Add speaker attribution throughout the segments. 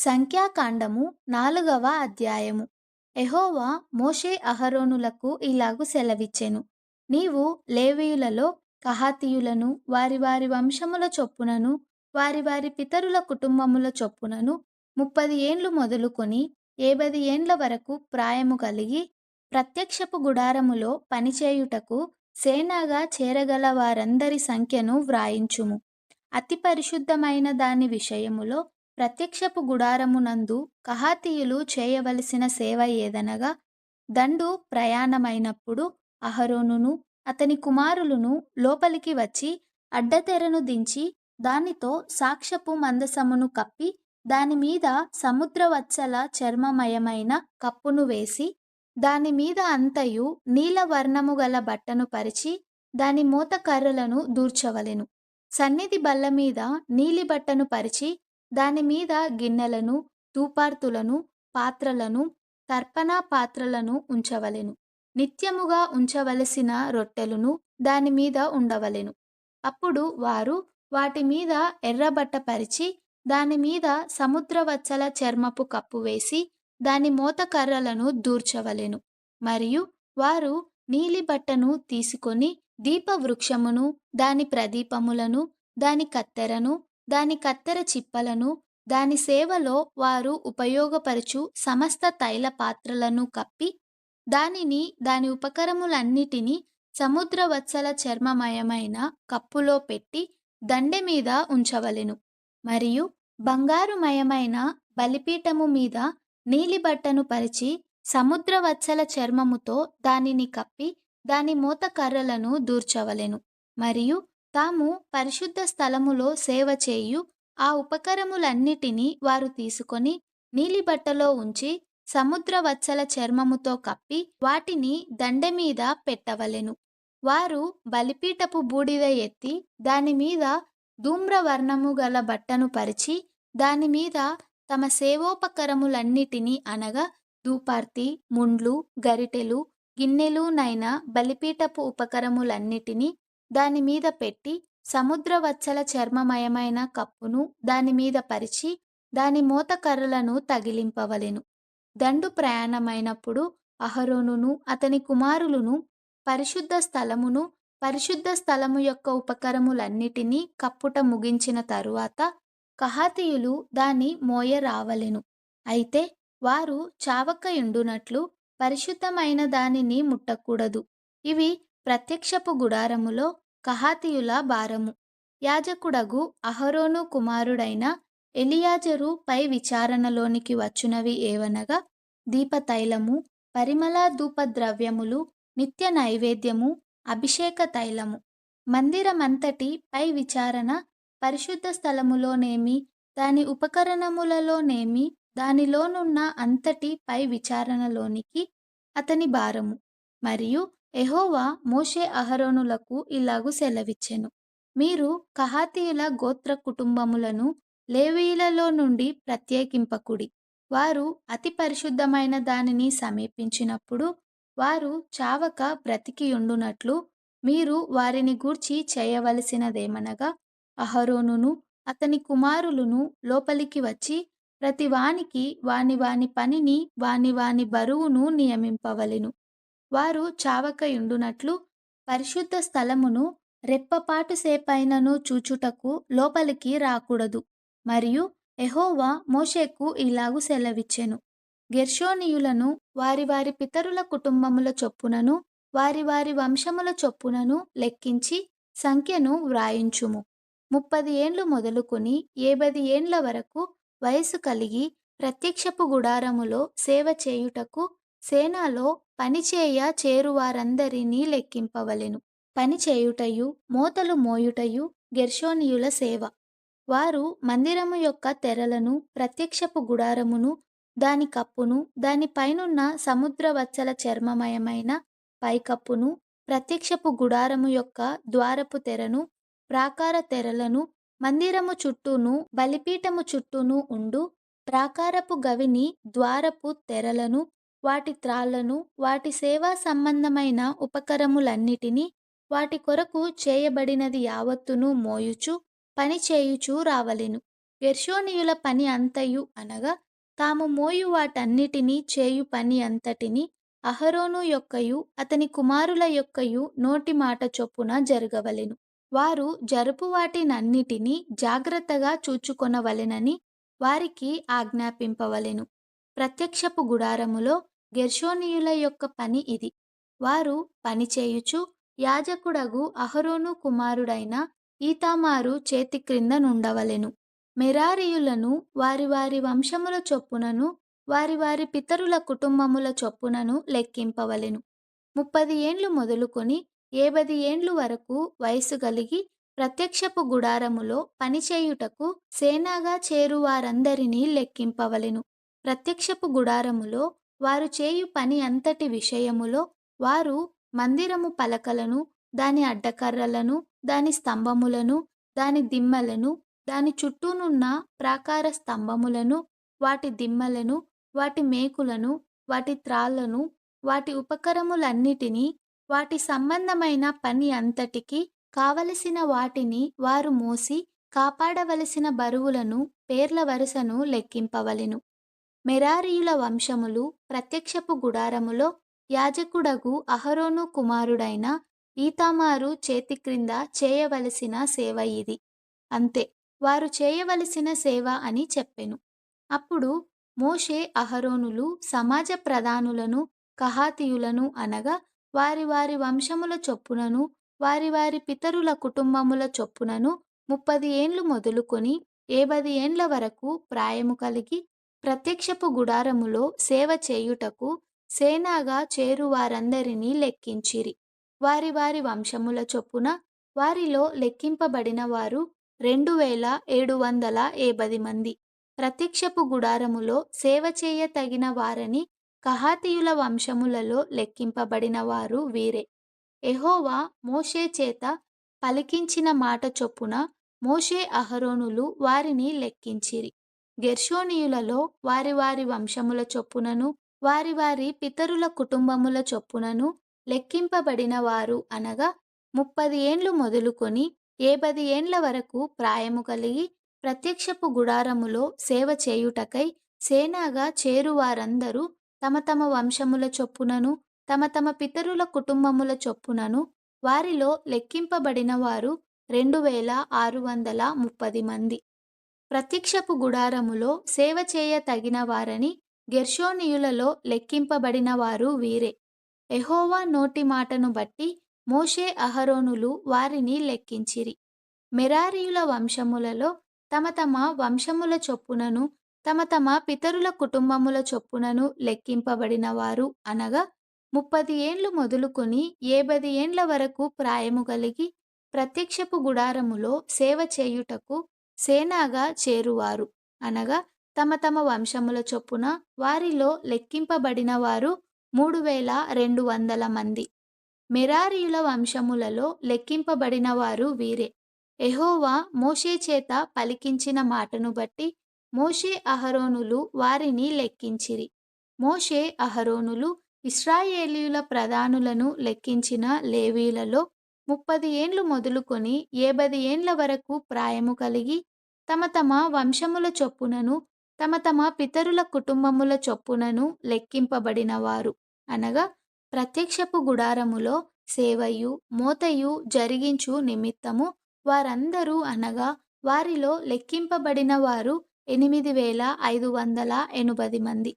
Speaker 1: సంఖ్యాకాండము 4వ అధ్యాయము. యెహోవా మోషే అహరోనులకు ఇలాగు సెలవిచ్చెను. నీవు లేవీయులలో కహాతీయులను వారి వారి వంశముల చొప్పునను వారి వారి పితరుల కుటుంబముల చొప్పునను 30 ఏండ్లు మొదలుకొని 70 ఏండ్ల వరకు ప్రాయము కలిగి ప్రత్యక్షపు గుడారములో పనిచేయుటకు సేనగా చేరగల వారందరి సంఖ్యను వ్రాయించుము. అతి పరిశుద్ధమైన దాని విషయములో ప్రత్యక్షపు గుడారమునందు కహాతీయులు చేయవలసిన సేవ ఏదనగా, దండు ప్రయాణమైనప్పుడు అహరోనును అతని కుమారులను లోపలికి వచ్చి అడ్డతెరను దించి దానితో సాక్ష్యపు మందసమును కప్పి దానిమీద సముద్రవత్సల చర్మమయమైన కప్పును వేసి దానిమీద అంతయు నీలవర్ణము గల బట్టను పరిచి దాని మోతకర్రలను దూర్చవలెను. సన్నిధి బల్ల మీద నీలి బట్టను పరిచి దానిమీద గిన్నెలను, ధూపార్తులను, పాత్రలను, తర్పణ పాత్రలను ఉంచవలెను. నిత్యముగా ఉంచవలసిన రొట్టెలును దానిమీద ఉండవలెను. అప్పుడు వారు వాటి మీద ఎర్రబట్ట పరిచి దానిమీద సముద్రవత్సల చర్మపు కప్పు వేసి దాని మోతకర్రలను దూర్చవలెను. మరియు వారు నీలి బట్టను తీసుకొని దీపవృక్షమును, దాని ప్రదీపములను, దాని కత్తెరను, దాని కత్తెర చిప్పలను, దాని సేవలో వారు ఉపయోగపరచు సమస్త తైల పాత్రలను కప్పి దానిని దాని ఉపకరములన్నిటినీ సముద్రవత్సల చర్మమయమైన కప్పులో పెట్టి దండె మీద ఉంచవలెను. మరియు బంగారుమయమైన బలిపీఠము మీద నీలి బట్టను పరిచి సముద్రవత్సల చర్మముతో దానిని కప్పి దాని మోతకర్రలను దూర్చవలెను. మరియు తాము పరిశుద్ధ స్థలములో సేవ చేయు ఆ ఉపకరములన్నిటినీ వారు తీసుకొని నీలిబట్టలో ఉంచి సముద్రవత్సల చర్మముతో కప్పి వాటిని దండె మీద పెట్టవలెను. వారు బలిపీఠపు బూడిద ఎత్తి దానిమీద ధూమ్రవర్ణము గల బట్టను పరిచి దానిమీద తమ సేవోపకరములన్నిటినీ అనగా ధూపార్తి, ముండ్లు, గరిటెలు, గిన్నెలునైన బలిపీఠపు ఉపకరములన్నిటినీ దానిమీద పెట్టి సముద్రవత్సల చర్మమయమైన కప్పును దానిమీద పరిచి దాని మోతకర్రలను తగిలింపవలెను. దండు ప్రయాణమైనప్పుడు అహరోనును అతని కుమారులను పరిశుద్ధ స్థలమును పరిశుద్ధ స్థలము యొక్క ఉపకరములన్నిటినీ కప్పుట ముగించిన తరువాత కహాతీయులు దాని మోయరావలెను. అయితే వారు చావకయుండునట్లు పరిశుద్ధమైన దానిని ముట్టకూడదు. ఇవి ప్రత్యక్షపు గుడారములో కహాతీయుల భారము. యాజకుడగు అహరోను కుమారుడైన ఎలియాజరు పై విచారణలోనికి వచ్చునవి ఏవనగా, దీపతైలము, పరిమళ ధూప ద్రవ్యములు, నిత్య నైవేద్యము, అభిషేక తైలము. మందిరమంతటి పై విచారణ పరిశుద్ధ స్థలములోనేమి దాని ఉపకరణములలోనేమి దానిలోనున్న అంతటి పై విచారణలోనికి అతని భారము. మరియు యెహోవా మోషే అహరోనులకు ఇలాగు సెలవిచ్చెను. మీరు కహాతీయుల గోత్ర కుటుంబములను లేవీయులలో నుండి ప్రత్యేకింపకుడి. వారు అతి పరిశుద్ధమైన దానిని సమీపించినప్పుడు వారు చావక బ్రతికియుండునట్లు మీరు వారిని గూర్చి చేయవలసినదేమనగా, అహరోనును అతని కుమారులను లోపలికి వచ్చి ప్రతి వానికి వాని వాని పనిని వాని వాని బరువును నియమింపవలెను. వారు చావకయుండునట్లు పరిశుద్ధ స్థలమును రెప్పపాటు సేపైనను చూచుటకు లోపలికి రాకూడదు. మరియు యెహోవా మోషేకు ఇలాగు సెలవిచ్చెను. గెర్షోనీయులను వారి వారి పితరుల కుటుంబముల చొప్పునను వారి వారి వంశముల చొప్పునను లెక్కించి సంఖ్యను వ్రాయించుము. 30 ఏండ్లు మొదలుకొని 70 ఏండ్ల వరకు వయసు కలిగి ప్రత్యక్షపు గుడారములో సేవ చేయుటకు సేనలో పనిచేయ చేరువారందరినీ లెక్కింపవలెను. పని చేయుటయు మోతలు మోయుటయు గెర్షోనీయుల సేవ. వారు మందిరము యొక్క తెరలను, ప్రత్యక్షపు గుడారమును, దాని కప్పును, దాని పైనున్న సముద్రవత్సల చర్మమయమైన పైకప్పును, ప్రత్యక్షపు గుడారము యొక్క ద్వారపు తెరను, ప్రాకార తెరలను, మందిరము చుట్టూను బలిపీఠము చుట్టూను ఉండు ప్రాకారపు గవిని ద్వారపు తెరలను, వాటి త్రాళ్లను, వాటి సేవా సంబంధమైన ఉపకరములన్నిటినీ, వాటి కొరకు చేయబడినది యావత్తును మోయుచు పని చేయుచూ రావలెను. గెర్షోనీయుల పని అంతయు అనగా తాము మోయు వాటన్నిటినీ చేయు పని అంతటిని అహరోను యొక్కయు అతని కుమారుల యొక్కయు నోటి మాట చొప్పున జరగవలెను. వారు జరుపు వాటినన్నిటినీ జాగ్రత్తగా చూచుకొనవలెనని వారికి ఆజ్ఞాపింపవలెను. ప్రత్యక్షపు గుడారములో గెర్షోనీయుల యొక్క పని ఇది. వారు పనిచేయుచు యాజకుడగు అహరోను కుమారుడైన ఈతామారు చేతి క్రింద నుండవలెను. మెరారీయులను వారి వారి వంశముల చొప్పునను వారి వారి పితరుల కుటుంబముల చొప్పునను లెక్కింపవలెను. 30 ఏండ్లు మొదలుకొని 70 ఏండ్లు వరకు వయసు గలిగి ప్రత్యక్షపు గుడారములో పనిచేయుటకు సేనాగా చేరువారందరినీ లెక్కింపవలెను. ప్రత్యక్షపు గుడారములో వారు చేయు పని అంతటి విషయములో వారు మందిరము పలకలను, దాని అడ్డకర్రలను, దాని స్తంభములను, దాని దిమ్మలను, దాని చుట్టూనున్న ప్రాకార స్తంభములను, వాటి దిమ్మలను, వాటి మేకులను, వాటి త్రాళ్ళను, వాటి ఉపకరములన్నిటినీ, వాటి సంబంధమైన పని అంతటికి కావలసిన వాటిని వారు మోసి కాపాడవలసిన బరువులను పేర్ల వరుసను లెక్కింపవలెను. మెరారీయుల వంశములు ప్రత్యక్షపు గుడారములో యాజకుడగు అహరోను కుమారుడైన ఈతామారు చేతి క్రింద చేయవలసిన సేవ ఇది. అంతే, వారు చేయవలసిన సేవ అని చెప్పెను. అప్పుడు మోషే అహరోనులు సమాజ ప్రధానులను కహాతీయులను అనగా వారి వారి వంశముల చొప్పునను వారి వారి పితరుల కుటుంబముల చొప్పునను 30 ఏండ్లు మొదలుకొని 70 ఏండ్ల వరకు ప్రాయము కలిగి ప్రత్యక్షపు గుడారములో సేవ చేయుటకు సేనాగా చేరువారందరినీ లెక్కించిరి. వారి వారి వంశముల చొప్పున వారిలో లెక్కింపబడిన వారు 2780 మంది. ప్రత్యక్షపు గుడారములో సేవ చేయ తగిన వారని కహాతీయుల వంశములలో లెక్కింపబడిన వారు వీరే. యెహోవా మోషే చేత పలికించిన మాట చొప్పున మోషే అహరోనులు వారిని లెక్కించిరి. గెర్షోనీయులలో వారి వారి వంశముల చొప్పునను వారి వారి పితరుల కుటుంబముల చొప్పునను లెక్కింపబడిన వారు అనగా 30 ఏండ్లు మొదలుకొని 70 ఏండ్ల వరకు ప్రాయము కలిగి ప్రత్యక్షపు గుడారములో సేవ చేయుటకై సేనాగా చేరువారందరూ తమ తమ వంశముల చొప్పునను తమ తమ పితరుల కుటుంబముల చొప్పునను వారిలో లెక్కింపబడిన వారు 2630 మంది. ప్రత్యక్షపు గుడారములో సేవ చేయ తగిన వారని గెర్షోనీయులలో లెక్కింపబడిన వారు వీరే. యెహోవా నోటి మాటను బట్టి మోషే అహరోనులు వారిని లెక్కించిరి. మెరారీయుల వంశములలో తమ తమ వంశముల చొప్పునను తమ తమ పితరుల కుటుంబముల చొప్పునను లెక్కింపబడిన వారు అనగా 30 ఏండ్లు మొదలుకొని 70 ఏండ్ల వరకు ప్రాయము కలిగి ప్రత్యక్షపు గుడారములో సేవ చేయుటకు సేనాగా చేరువారు అనగా తమ తమ వంశముల చొప్పున వారిలో లెక్కింపబడిన వారు 3200 మంది. మెరారీయుల వంశములలో లెక్కింపబడిన వారు వీరే. యెహోవా మోషే చేత పలికించిన మాటను బట్టి మోషే అహరోనులు వారిని లెక్కించిరి. మోషే అహరోనులు ఇశ్రాయేలీయుల ప్రధానులను లెక్కించిన లేవీయులలో 30 ఏండ్లు మొదలుకొని 70 ఏండ్ల వరకు ప్రాయము కలిగి తమ తమ వంశముల చొప్పునను తమ తమ పితరుల కుటుంబముల చొప్పునను లెక్కింపబడిన వారు అనగా ప్రత్యక్షపు గుడారములో సేవయు మోతయు జరిగించు నిమిత్తము వారందరూ అనగా వారిలో లెక్కింపబడిన వారు 8580 మంది.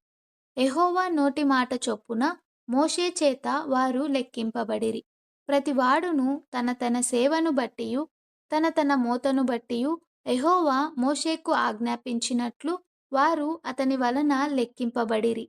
Speaker 1: యెహోవా నోటి మాట చొప్పున మోషే చేత వారు లెక్కింపబడిరి. ప్రతివాడును తన తన సేవను బట్టియు తన తన మోతను బట్టియు యెహోవా మోషేకు ఆజ్ఞాపించినట్లు వారు అతని వలన లెక్కింపబడిరి.